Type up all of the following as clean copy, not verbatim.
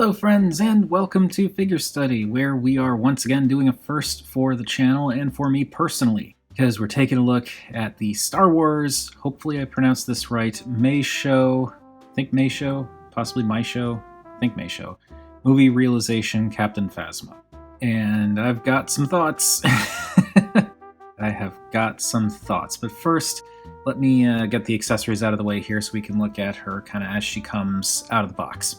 Hello friends, and welcome to Figure Study, where we are once again doing a first for the channel and for me personally, because we're taking a look at the Star Wars, hopefully I pronounced this right, Mei Sho, possibly Mei Sho, movie realization Captain Phasma. And I've got some thoughts. But first, let me get the accessories out of the way here so we can look at her kind of as she comes out of the box.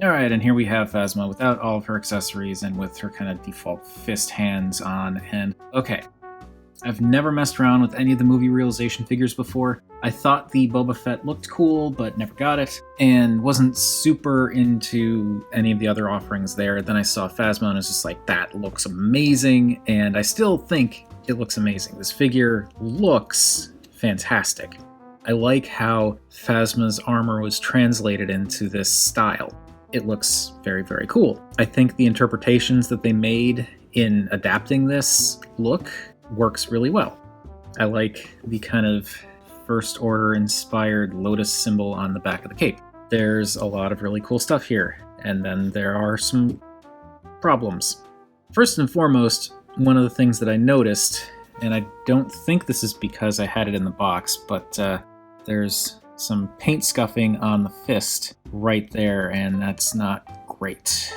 Alright, and here we have Phasma without all of her accessories and with her kind of default fist hands on, and okay. I've never messed around with any of the movie realization figures before. I thought the Boba Fett looked cool, but never got it, and wasn't super into any of the other offerings there. Then I saw Phasma and I was just like, that looks amazing, and I still think it looks amazing. This figure looks fantastic. I like how Phasma's armor was translated into this style. It looks very, very cool. I think the interpretations that they made in adapting this look works really well. I like the kind of First Order inspired lotus symbol on the back of the cape. There's a lot of really cool stuff here, and then there are some problems. First and foremost, one of the things that I noticed, and I don't think this is because I had it in the box, but there's some paint scuffing on the fist right there, and that's not great.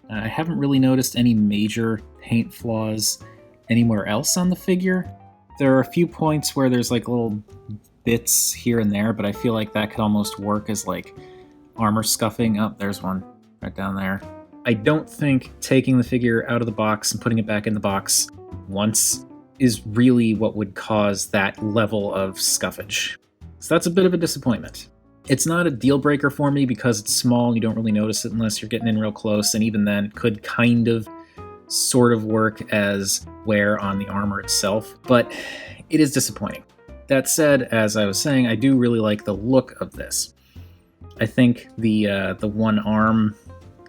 I haven't really noticed any major paint flaws anywhere else on the figure. There are a few points where there's like little bits here and there, but I feel like that could almost work as like armor scuffing. Oh, there's one right down there. I don't think taking the figure out of the box and putting it back in the box once is really what would cause that level of scuffage. So that's a bit of a disappointment. It's not a deal breaker for me because it's small and you don't really notice it unless you're getting in real close, and even then it could kind of sort of work as wear on the armor itself, but it is disappointing. That said, as I was saying, I do really like the look of this. I think the one arm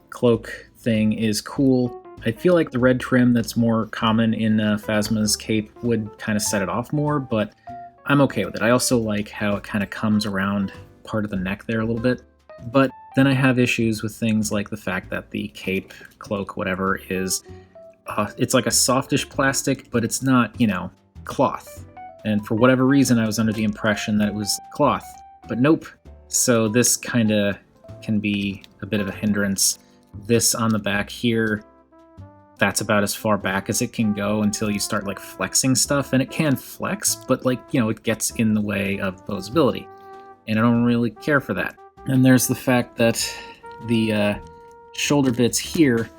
cloak thing is cool. I feel like the red trim that's more common in Phasma's cape would kind of set it off more, but I'm okay with it. I also like how it kind of comes around part of the neck there a little bit. But then I have issues with things like the fact that the cape, cloak, whatever, is it's like a softish plastic, but it's not, cloth. And for whatever reason, I was under the impression that it was cloth, but nope. So this kind of can be a bit of a hindrance. This on the back here, that's about as far back as it can go until you start like flexing stuff, and it can flex, but it gets in the way of posability, and I don't really care for that. And there's the fact that the shoulder bits here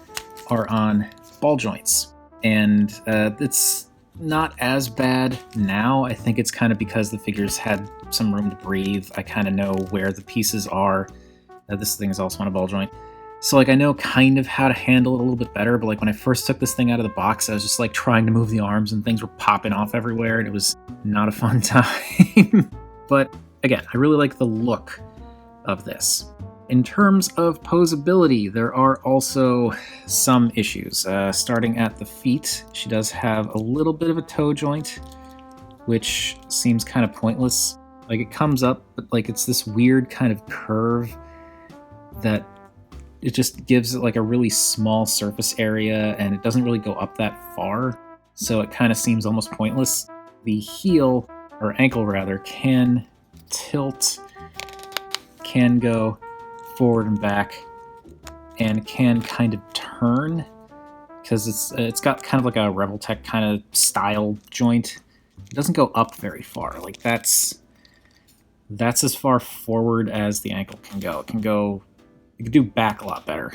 are on ball joints, and it's not as bad now. I think it's kind of because the figures had some room to breathe. I kind of know where the pieces are. This thing is also on a ball joint. So I know kind of how to handle it a little bit better, but when I first took this thing out of the box, I was just trying to move the arms and things were popping off everywhere, and it was not a fun time. But again, I really like the look of this. In terms of posability, there are also some issues. Starting at the feet, she does have a little bit of a toe joint, which seems kind of pointless. It comes up, but it's this weird kind of curve that it just gives it a really small surface area, and it doesn't really go up that far, so it kind of seems almost pointless. The heel, or ankle rather, can tilt, can go forward and back, and can kind of turn, because it's got kind of like a Revoltech kind of style joint. It doesn't go up very far. That's as far forward as the ankle can go. It can do back a lot better.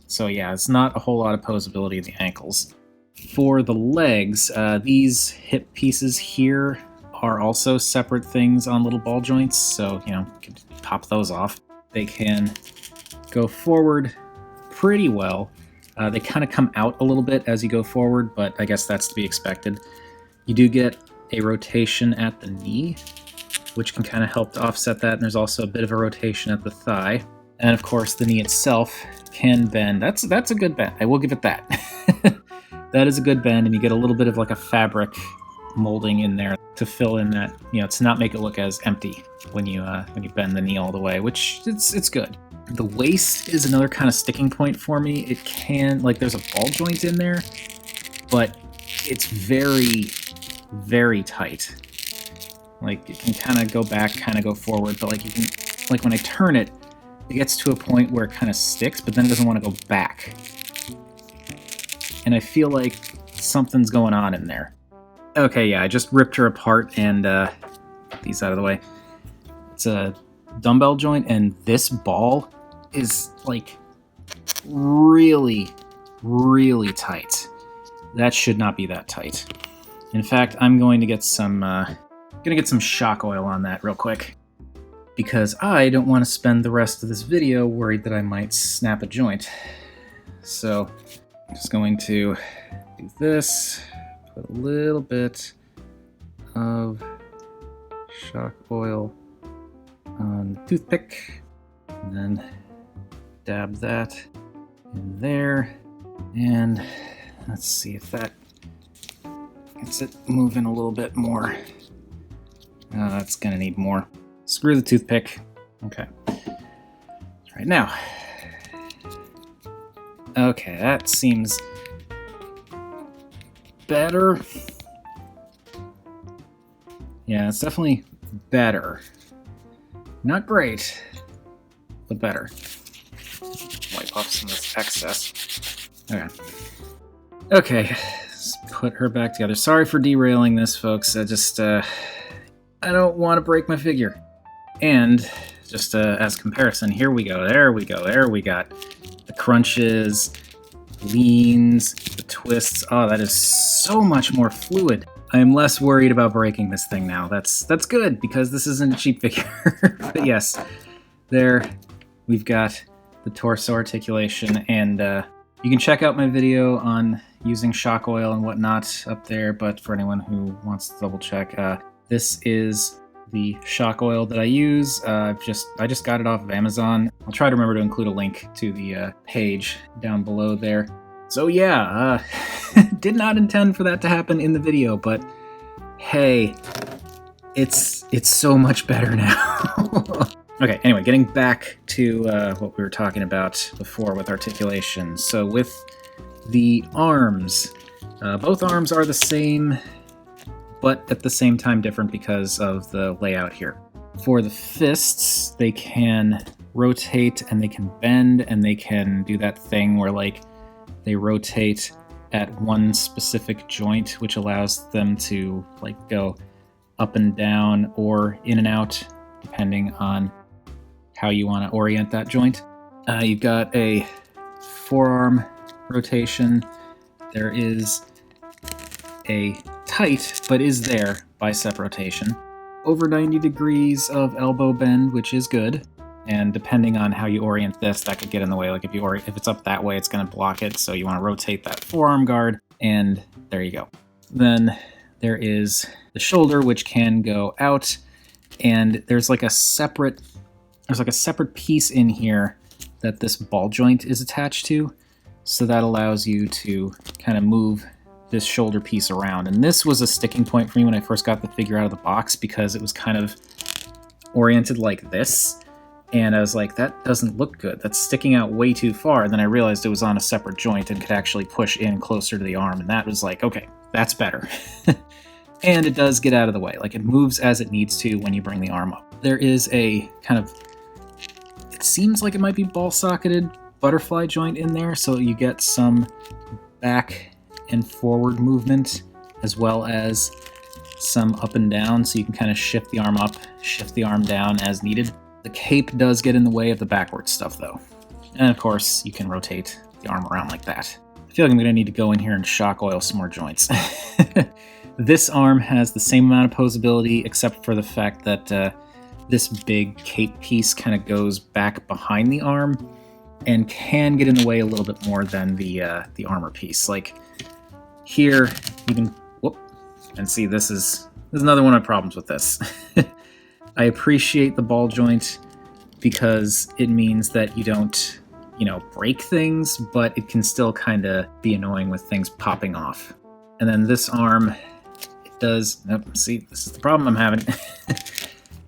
So yeah, it's not a whole lot of posability in the ankles. For the legs, these hip pieces here are also separate things on little ball joints, so you can pop those off. They can go forward pretty well. They kind of come out a little bit as you go forward, but I guess that's to be expected. You do get a rotation at the knee, which can kind of help to offset that, and there's also a bit of a rotation at the thigh. And of course, the knee itself can bend. That's a good bend. I will give it that. That is a good bend, and you get a little bit of a fabric molding in there to fill in that, to not make it look as empty when you bend the knee all the way, which it's good. The waist is another kind of sticking point for me. It can, like, there's a ball joint in there, but it's very, very tight. Like, it can kind of go back, kind of go forward, but like you can, like when I turn it, it gets to a point where it kind of sticks, but then it doesn't want to go back. And I feel like something's going on in there. Okay, yeah, I just ripped her apart and get these out of the way. It's a dumbbell joint, and this ball is like really, really tight. That should not be that tight. In fact, I'm going to get some shock oil on that real quick, because I don't want to spend the rest of this video worried that I might snap a joint. So I'm just going to do this, put a little bit of shock oil on the toothpick, and then dab that in there, and let's see if that gets it moving a little bit more. That's gonna need more. Screw the toothpick. Okay. Right now. Okay, that seems better. Yeah, it's definitely better. Not great, but better. Wipe off some of this excess. Okay. Okay, let's put her back together. Sorry for derailing this, folks. I don't want to break my figure. And just as comparison, here we go. There we go. There we got the crunches, leans, the twists. Oh, that is so much more fluid. I am less worried about breaking this thing now. That's good, because this isn't a cheap figure. But yes, there we've got the torso articulation, and you can check out my video on using shock oil and whatnot up there, but for anyone who wants to double check, this is the shock oil that I use. I just got it off of Amazon. I'll try to remember to include a link to the page down below there. So yeah, did not intend for that to happen in the video, but hey, it's so much better now. Okay, anyway, getting back to what we were talking about before with articulation. So with the arms, both arms are the same, but at the same time different because of the layout here. For the fists, they can rotate and they can bend, and they can do that thing where like they rotate at one specific joint, which allows them to like go up and down or in and out, depending on how you want to orient that joint. You've got a forearm rotation. There is a tight, but is there, bicep rotation. Over 90 degrees of elbow bend, which is good. And depending on how you orient this, that could get in the way. Like if it's up that way, it's going to block it. So you want to rotate that forearm guard, and there you go. Then there is the shoulder, which can go out, and there's like a separate piece in here that this ball joint is attached to. So that allows you to kind of move this shoulder piece around. And this was a sticking point for me when I first got the figure out of the box, because it was kind of oriented like this. And I was like, that doesn't look good. That's sticking out way too far. And then I realized it was on a separate joint and could actually push in closer to the arm. And that was like, okay, that's better. And it does get out of the way. Like, it moves as it needs to when you bring the arm up. There is a kind of, it seems like it might be ball-socketed butterfly joint in there. So you get some back and forward movement, as well as some up and down. So you can kind of shift the arm up, shift the arm down as needed. The cape does get in the way of the backwards stuff, though. And of course, you can rotate the arm around like that. I feel like I'm going to need to go in here and shock oil some more joints. This arm has the same amount of posability, except for the fact that this big cape piece kind of goes back behind the arm and can get in the way a little bit more than the armor piece. Like here, you can, whoop, and see there's another one of my problems with this. I appreciate the ball joint because it means that you don't, break things, but it can still kind of be annoying with things popping off. And then this arm, it does, see, this is the problem I'm having.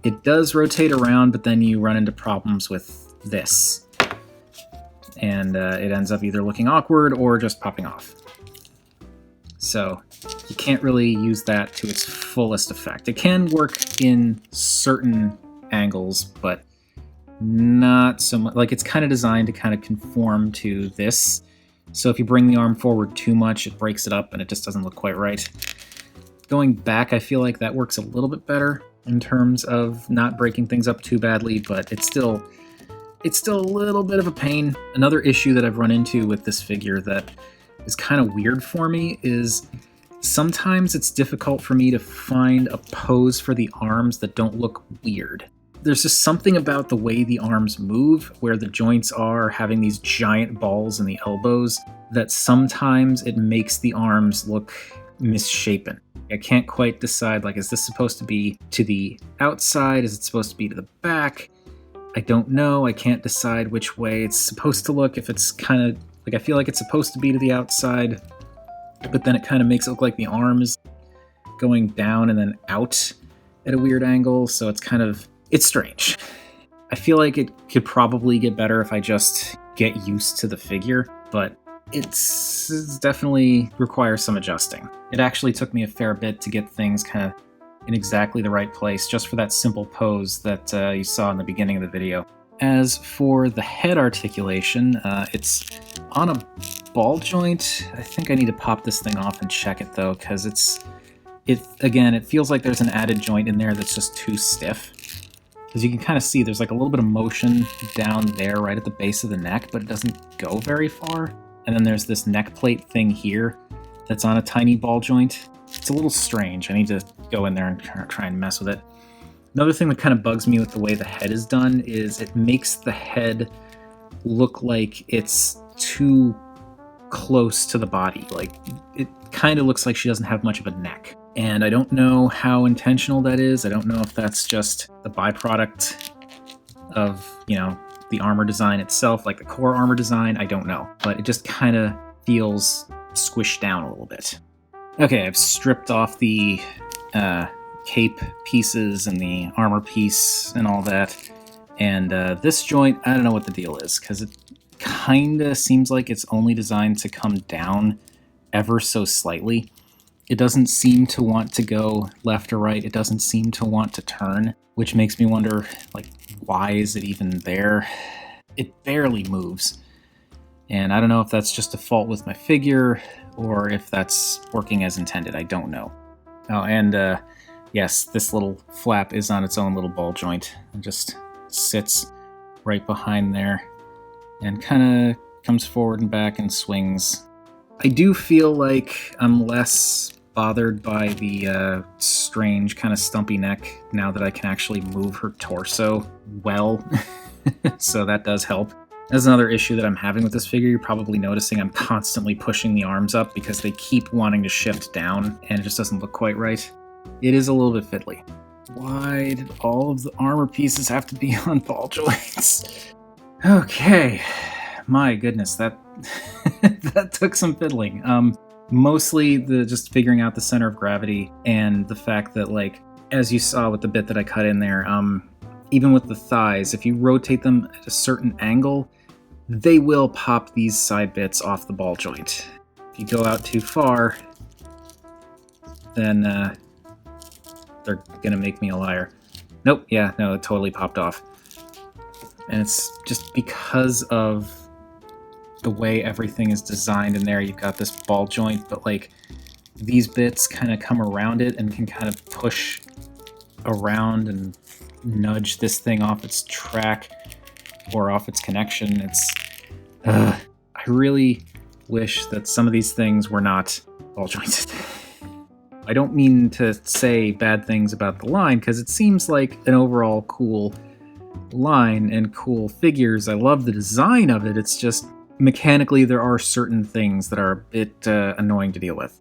It does rotate around, but then you run into problems with this. and it ends up either looking awkward or just popping off. So you can't really use that to its fullest effect. It can work in certain angles, but not so much. Like, it's kind of designed to kind of conform to this. So if you bring the arm forward too much, it breaks it up and it just doesn't look quite right. Going back, I feel like that works a little bit better in terms of not breaking things up too badly, but it's still a little bit of a pain. Another issue that I've run into with this figure that is kind of weird for me is sometimes it's difficult for me to find a pose for the arms that don't look weird. There's just something about the way the arms move, where the joints are having these giant balls in the elbows, that sometimes it makes the arms look misshapen. I can't quite decide, like, is this supposed to be to the outside? Is it supposed to be to the back? I don't know. I can't decide which way it's supposed to look. If it's kind of, like, I feel like it's supposed to be to the outside, but then it kind of makes it look like the arm is going down and then out at a weird angle, so it's strange. I feel like it could probably get better if I just get used to the figure, but it's definitely requires some adjusting. It actually took me a fair bit to get things kind of in exactly the right place, just for that simple pose that you saw in the beginning of the video. As for the head articulation, it's on a ball joint. I think I need to pop this thing off and check it though, because it feels like there's an added joint in there that's just too stiff. Because you can kind of see there's like a little bit of motion down there right at the base of the neck, but it doesn't go very far. And then there's this neck plate thing here that's on a tiny ball joint. It's a little strange. I need to go in there and try and mess with it. Another thing that kind of bugs me with the way the head is done is it makes the head look like it's too close to the body. Like, it kind of looks like she doesn't have much of a neck. And I don't know how intentional that is. I don't know if that's just the byproduct of, the armor design itself, like the core armor design. I don't know. But it just kind of feels squished down a little bit. Okay, I've stripped off the cape pieces and the armor piece and all that. And this joint, I don't know what the deal is, because it kind of seems like it's only designed to come down ever so slightly. It doesn't seem to want to go left or right. It doesn't seem to want to turn, which makes me wonder, like, why is it even there? It barely moves. And I don't know if that's just a fault with my figure or if that's working as intended. I don't know. Oh, and yes, this little flap is on its own little ball joint. It just sits right behind there and kind of comes forward and back and swings. I do feel like I'm less bothered by the strange kind of stumpy neck now that I can actually move her torso well. So that does help. That's another issue that I'm having with this figure. You're probably noticing I'm constantly pushing the arms up because they keep wanting to shift down and it just doesn't look quite right. It is a little bit fiddly. Why did all of the armor pieces have to be on ball joints? Okay, my goodness, that that took some fiddling. Mostly just figuring out the center of gravity and the fact that, like, as you saw with the bit that I cut in there, even with the thighs, if you rotate them at a certain angle, they will pop these side bits off the ball joint. If you go out too far, then they're gonna make me a liar. Nope, yeah, no, it totally popped off. And it's just because of the way everything is designed in there. You've got this ball joint, but like these bits kind of come around it and can kind of push around and nudge this thing off its track or off its connection. I really wish that some of these things were not ball jointed. I don't mean to say bad things about the line, because it seems like an overall cool line and cool figures. I love the design of it. It's just mechanically there are certain things that are a bit annoying to deal with.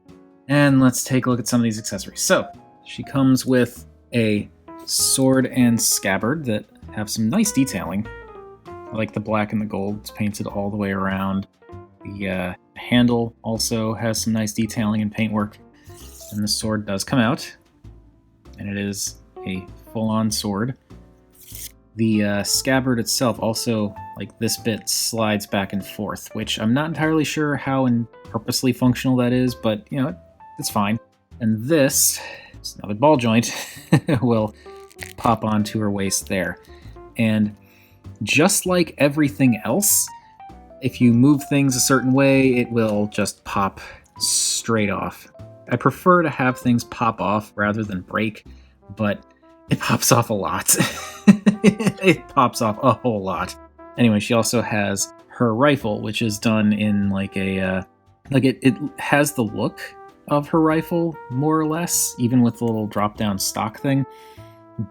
And let's take a look at some of these accessories. So she comes with a sword and scabbard that have some nice detailing. I like the black and the gold. It's painted all the way around. The handle also has some nice detailing and paintwork. And the sword does come out, and it is a full-on sword. The scabbard itself also like this bit slides back and forth, which I'm not entirely sure how purposely functional that is, but it's fine. And this is another ball joint will pop onto her waist there. And just like everything else, if you move things a certain way, it will just pop straight off. I prefer to have things pop off rather than break, but it pops off a lot. It pops off a whole lot. Anyway, she also has her rifle, which is done in like a, it has the look of her rifle, more or less, even with the little drop-down stock thing.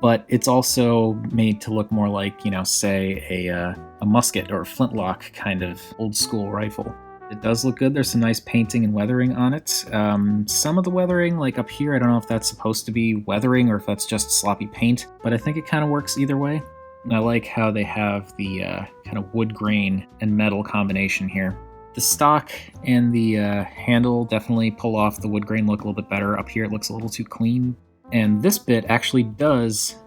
But it's also made to look more like, say a musket or a flintlock kind of old school rifle. It does look good. There's some nice painting and weathering on it. Some of the weathering, like up here, I don't know if that's supposed to be weathering or if that's just sloppy paint, but I think it kind of works either way. And I like how they have the kind of wood grain and metal combination here. The stock and the handle definitely pull off the wood grain look a little bit better. Up here it looks a little too clean. And this bit actually does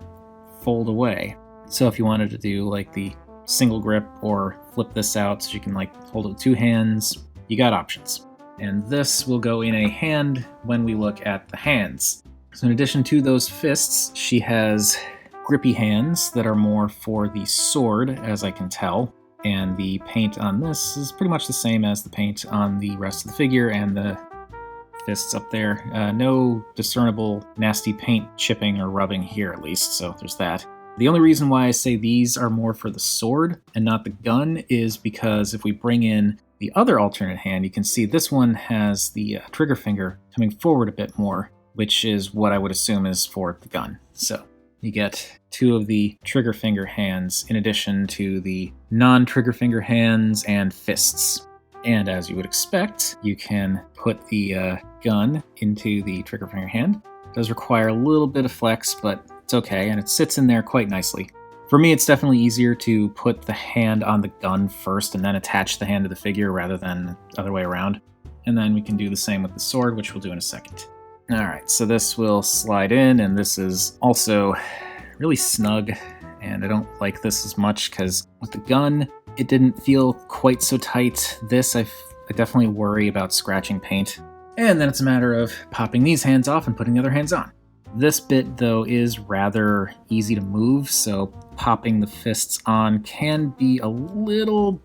fold away. So if you wanted to do like the single grip or flip this out so you can like hold it with two hands, you got options. And this will go in a hand when we look at the hands. So in addition to those fists, she has grippy hands that are more for the sword, as I can tell. And the paint on this is pretty much the same as the paint on the rest of the figure and the fists up there. No discernible nasty paint chipping or rubbing here, at least, so there's that. The only reason why I say these are more for the sword and not the gun is because if we bring in the other alternate hand, you can see this one has the trigger finger coming forward a bit more, which is what I would assume is for the gun. So you get two of the trigger finger hands in addition to the non-trigger finger hands and fists. And as you would expect, you can put the gun into the trigger finger hand. It does require a little bit of flex, but it's okay, and it sits in there quite nicely. For me, it's definitely easier to put the hand on the gun first and then attach the hand to the figure rather than the other way around. And then we can do the same with the sword, which we'll do in a second. Alright, so this will slide in, and this is also really snug, and I don't like this as much because with the gun, it didn't feel quite so tight. This, I definitely worry about scratching paint. And then it's a matter of popping these hands off and putting the other hands on. This bit, though, is rather easy to move, so popping the fists on can be a little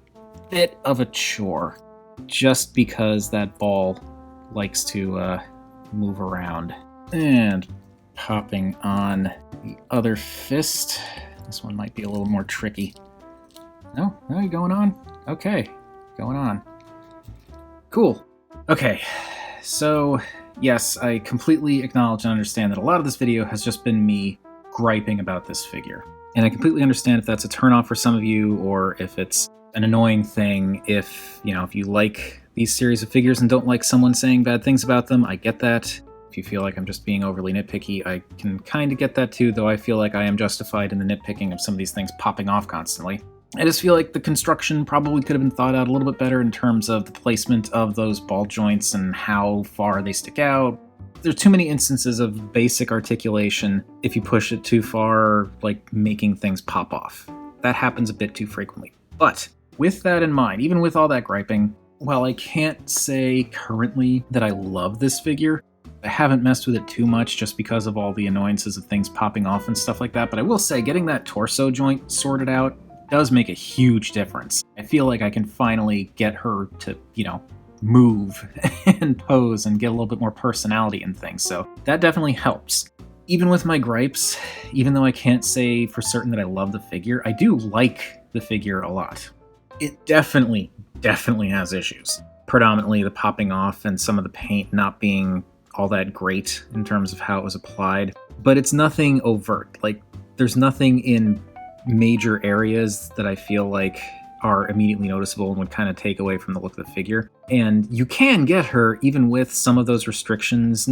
bit of a chore, just because that ball likes to move around. And popping on the other fist. This one might be a little more tricky. No, you're going on? Okay, going on. Cool. Okay, so yes, I completely acknowledge and understand that a lot of this video has just been me griping about this figure. And I completely understand if that's a turnoff for some of you, or if it's an annoying thing. If you like these series of figures and don't like someone saying bad things about them, I get that. If you feel like I'm just being overly nitpicky, I can kind of get that too, though I feel like I am justified in the nitpicking of some of these things popping off constantly. I just feel like the construction probably could have been thought out a little bit better in terms of the placement of those ball joints and how far they stick out. There's too many instances of basic articulation if you push it too far, like making things pop off. That happens a bit too frequently. But with that in mind, even with all that griping, while I can't say currently that I love this figure, I haven't messed with it too much just because of all the annoyances of things popping off and stuff like that, but I will say getting that torso joint sorted out does make a huge difference. I feel like I can finally get her to, move and pose and get a little bit more personality and things, so that definitely helps. Even with my gripes, even though I can't say for certain that I love the figure, I do like the figure a lot. It definitely has issues. Predominantly the popping off and some of the paint not being all that great in terms of how it was applied, but it's nothing overt. Like, there's nothing in major areas that I feel like are immediately noticeable and would kind of take away from the look of the figure. And you can get her even with some of those restrictions.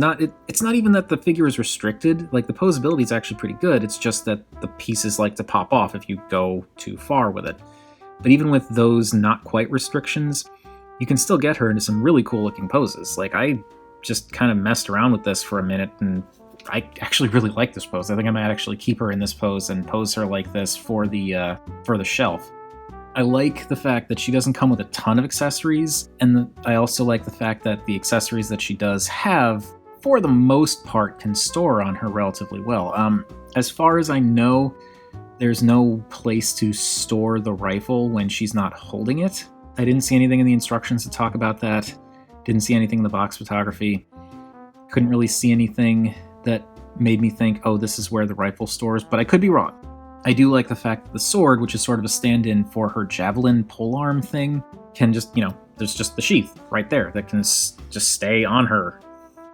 It's not even that the figure is restricted. Like, the posability is actually pretty good. It's just that the pieces like to pop off if you go too far with it. But even with those not quite restrictions, you can still get her into some really cool looking poses. Like, I just kind of messed around with this for a minute, and I actually really like this pose. I think I might actually keep her in this pose and pose her like this for the shelf. I like the fact that she doesn't come with a ton of accessories, and I also like the fact that the accessories that she does have, for the most part, can store on her relatively well. As far as I know, there's no place to store the rifle when she's not holding it. I didn't see anything in the instructions to talk about that. Didn't see anything in the box photography. Couldn't really see anything that made me think, oh, this is where the rifle stores, but I could be wrong. I do like the fact that the sword, which is sort of a stand-in for her javelin polearm thing, can just, there's just the sheath right there that can just stay on her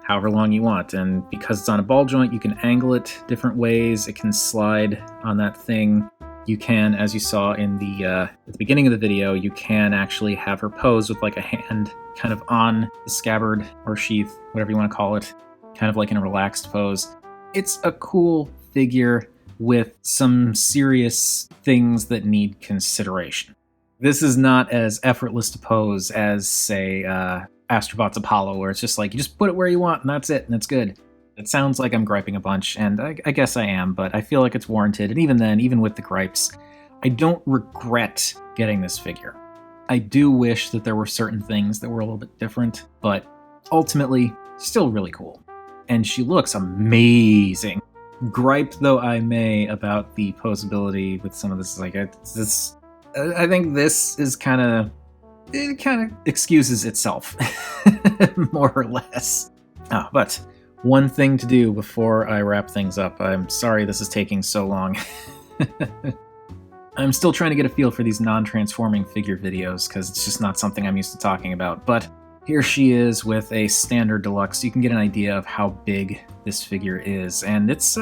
however long you want. And because it's on a ball joint, you can angle it different ways. It can slide on that thing. You can, as you saw in the at the beginning of the video, you can actually have her pose with like a hand kind of on the scabbard or sheath, whatever you want to call it, kind of like in a relaxed pose. It's a cool figure with some serious things that need consideration. This is not as effortless to pose as, say, Astrobot's Apollo, where it's just like, you just put it where you want and that's it, and it's good. It sounds like I'm griping a bunch, and I guess I am, but I feel like it's warranted. And even then, even with the gripes, I don't regret getting this figure. I do wish that there were certain things that were a little bit different, but ultimately, still really cool. And she looks amazing. Gripe though I may about the posability with some of this, I think this is it kind of excuses itself, more or less. But one thing to do before I wrap things up. I'm sorry this is taking so long. I'm still trying to get a feel for these non-transforming figure videos, because it's just not something I'm used to talking about. But here she is with a standard deluxe, so you can get an idea of how big this figure is. And it's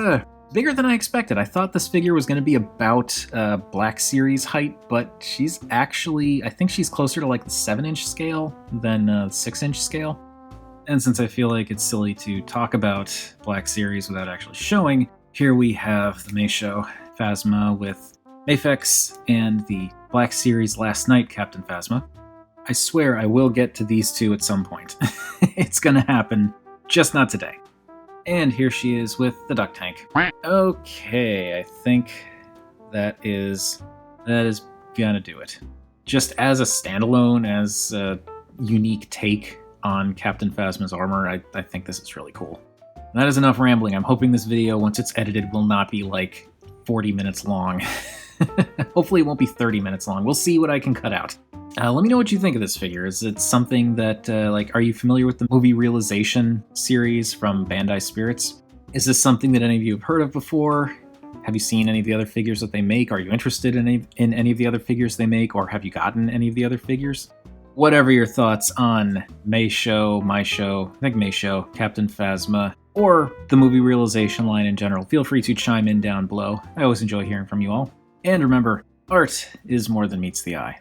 bigger than I expected. I thought this figure was going to be about Black Series height, but she's actually, I think she's closer to like the 7-inch scale than the 6-inch scale. And since I feel like it's silly to talk about Black Series without actually showing, here we have the Mei Sho Phasma with Mafex and the Black Series Last Night Captain Phasma. I swear I will get to these two at some point. It's gonna happen, just not today. And here she is with the Duck Tank. Okay, I think that is gonna do it. Just as a standalone, as a unique take on Captain Phasma's armor, I think this is really cool. That is enough rambling. I'm hoping this video, once it's edited, will not be like 40 minutes long. Hopefully it won't be 30 minutes long. We'll see what I can cut out. Let me know what you think of this figure. Is it something that, are you familiar with the movie Realization series from Bandai Spirits? Is this something that any of you have heard of before? Have you seen any of the other figures that they make? Are you interested in any of the other figures they make, or have you gotten any of the other figures? Whatever your thoughts on Mei Sho, Captain Phasma, or the movie Realization line in general, feel free to chime in down below. I always enjoy hearing from you all. And remember, art is more than meets the eye.